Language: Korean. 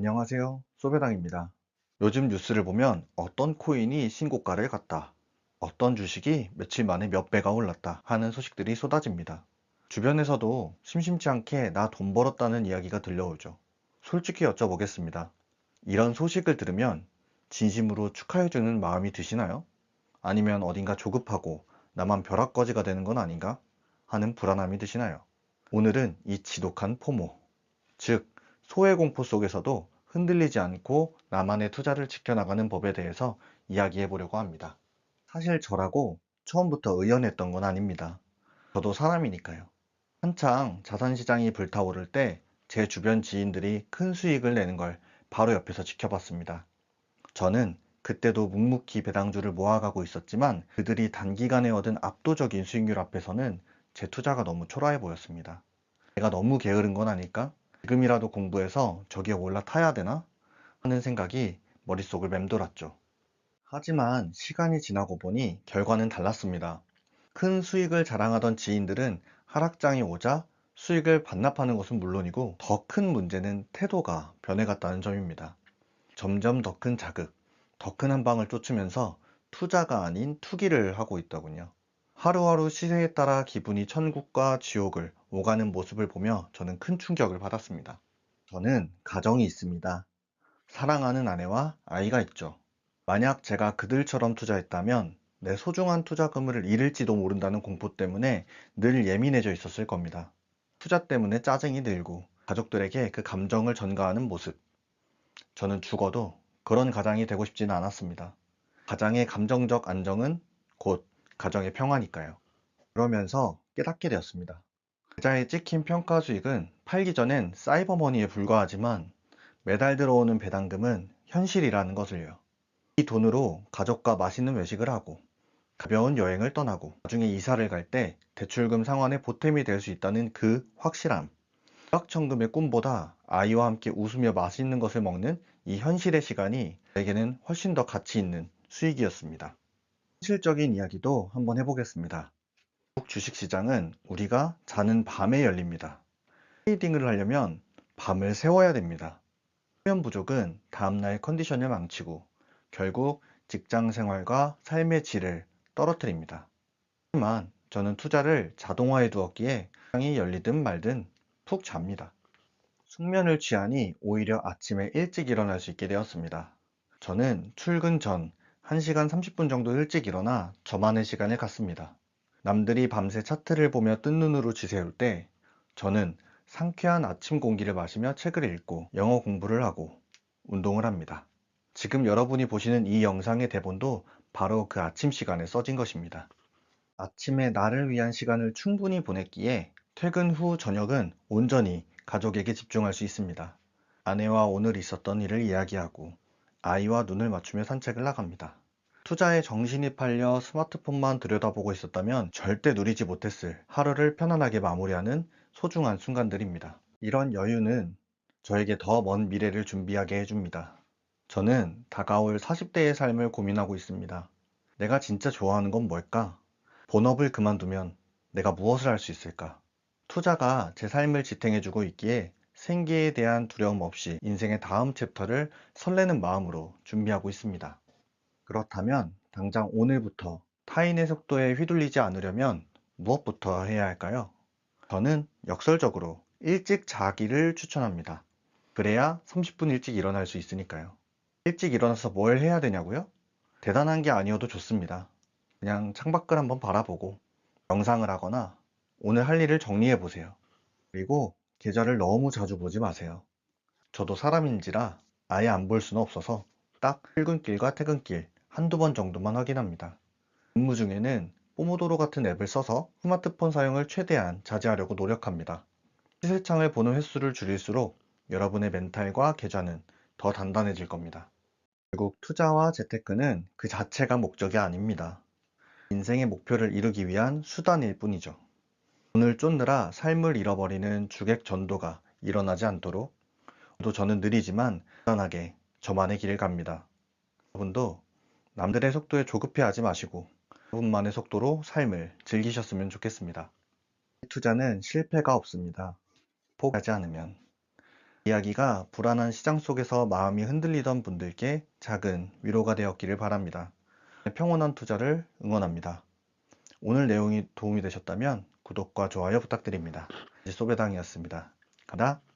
안녕하세요. 소배당입니다. 요즘 뉴스를 보면 어떤 코인이 신고가를 갔다, 어떤 주식이 며칠 만에 몇 배가 올랐다 하는 소식들이 쏟아집니다. 주변에서도 심심치 않게 나 돈 벌었다는 이야기가 들려오죠. 솔직히 여쭤보겠습니다. 이런 소식을 들으면 진심으로 축하해주는 마음이 드시나요? 아니면 어딘가 조급하고 나만 벼락거지가 되는 건 아닌가 하는 불안함이 드시나요? 오늘은 이 지독한 포모, 즉 소외 공포 속에서도 흔들리지 않고 나만의 투자를 지켜나가는 법에 대해서 이야기해 보려고 합니다. 사실 저라고 처음부터 의연했던 건 아닙니다. 저도 사람이니까요. 한창 자산시장이 불타오를 때 제 주변 지인들이 큰 수익을 내는 걸 바로 옆에서 지켜봤습니다. 저는 그때도 묵묵히 배당주를 모아가고 있었지만 그들이 단기간에 얻은 압도적인 수익률 앞에서는 제 투자가 너무 초라해 보였습니다. 내가 너무 게으른 건 아닐까? 지금이라도 공부해서 저기에 올라타야 되나? 하는 생각이 머릿속을 맴돌았죠. 하지만 시간이 지나고 보니 결과는 달랐습니다. 큰 수익을 자랑하던 지인들은 하락장이 오자 수익을 반납하는 것은 물론이고 더 큰 문제는 태도가 변해갔다는 점입니다. 점점 더 큰 자극, 더 큰 한 방을 쫓으면서 투자가 아닌 투기를 하고 있더군요. 하루하루 시세에 따라 기분이 천국과 지옥을 오가는 모습을 보며 저는 큰 충격을 받았습니다. 저는 가정이 있습니다. 사랑하는 아내와 아이가 있죠. 만약 제가 그들처럼 투자했다면 내 소중한 투자금을 잃을지도 모른다는 공포 때문에 늘 예민해져 있었을 겁니다. 투자 때문에 짜증이 늘고 가족들에게 그 감정을 전가하는 모습. 저는 죽어도 그런 가장이 되고 싶지는 않았습니다. 가장의 감정적 안정은 곧 가정의 평화니까요. 그러면서 깨닫게 되었습니다. 계좌에 찍힌 평가 수익은 팔기 전엔 사이버머니에 불과하지만 매달 들어오는 배당금은 현실이라는 것을요. 이 돈으로 가족과 맛있는 외식을 하고 가벼운 여행을 떠나고 나중에 이사를 갈 때 대출금 상환에 보탬이 될 수 있다는 그 확실함. 일확천금의 꿈보다 아이와 함께 웃으며 맛있는 것을 먹는 이 현실의 시간이 저에게는 훨씬 더 가치 있는 수익이었습니다. 현실적인 이야기도 한번 해보겠습니다. 미국 주식시장은 우리가 자는 밤에 열립니다. 트레이딩을 하려면 밤을 새워야 됩니다. 수면 부족은 다음날 컨디션을 망치고 결국 직장 생활과 삶의 질을 떨어뜨립니다. 하지만 저는 투자를 자동화해 두었기에 시장이 열리든 말든 푹 잡니다. 숙면을 취하니 오히려 아침에 일찍 일어날 수 있게 되었습니다. 저는 출근 전 1시간 30분 정도 일찍 일어나 저만의 시간을 갖습니다. 남들이 밤새 차트를 보며 뜬 눈으로 지새울 때 저는 상쾌한 아침 공기를 마시며 책을 읽고 영어 공부를 하고 운동을 합니다. 지금 여러분이 보시는 이 영상의 대본도 바로 그 아침 시간에 써진 것입니다. 아침에 나를 위한 시간을 충분히 보냈기에 퇴근 후 저녁은 온전히 가족에게 집중할 수 있습니다. 아내와 오늘 있었던 일을 이야기하고 아이와 눈을 맞추며 산책을 나갑니다. 투자에 정신이 팔려 스마트폰만 들여다보고 있었다면 절대 누리지 못했을 하루를 편안하게 마무리하는 소중한 순간들입니다. 이런 여유는 저에게 더 먼 미래를 준비하게 해줍니다. 저는 다가올 40대의 삶을 고민하고 있습니다. 내가 진짜 좋아하는 건 뭘까? 본업을 그만두면 내가 무엇을 할 수 있을까? 투자가 제 삶을 지탱해주고 있기에 생계에 대한 두려움 없이 인생의 다음 챕터를 설레는 마음으로 준비하고 있습니다. 그렇다면 당장 오늘부터 타인의 속도에 휘둘리지 않으려면 무엇부터 해야 할까요? 저는 역설적으로 일찍 자기를 추천합니다. 그래야 30분 일찍 일어날 수 있으니까요. 일찍 일어나서 뭘 해야 되냐고요? 대단한 게 아니어도 좋습니다. 그냥 창밖을 한번 바라보고 명상을 하거나 오늘 할 일을 정리해 보세요. 그리고 계좌를 너무 자주 보지 마세요. 저도 사람인지라 아예 안 볼 수는 없어서 딱 출근길과 퇴근길 한두 번 정도만 확인합니다. 근무 중에는 포모도로 같은 앱을 써서 스마트폰 사용을 최대한 자제하려고 노력합니다. 시세창을 보는 횟수를 줄일수록 여러분의 멘탈과 계좌는 더 단단해질 겁니다. 결국 투자와 재테크는 그 자체가 목적이 아닙니다. 인생의 목표를 이루기 위한 수단일 뿐이죠. 돈을 쫓느라 삶을 잃어버리는 주객 전도가 일어나지 않도록 또 저는 느리지만 단단하게 저만의 길을 갑니다. 여러분도 남들의 속도에 조급해하지 마시고 여러분만의 속도로 삶을 즐기셨으면 좋겠습니다. 투자는 실패가 없습니다. 포기하지 않으면. 이야기가 불안한 시장 속에서 마음이 흔들리던 분들께 작은 위로가 되었기를 바랍니다. 평온한 투자를 응원합니다. 오늘 내용이 도움이 되셨다면 구독과 좋아요 부탁드립니다. 소배당이었습니다. 감사합니다.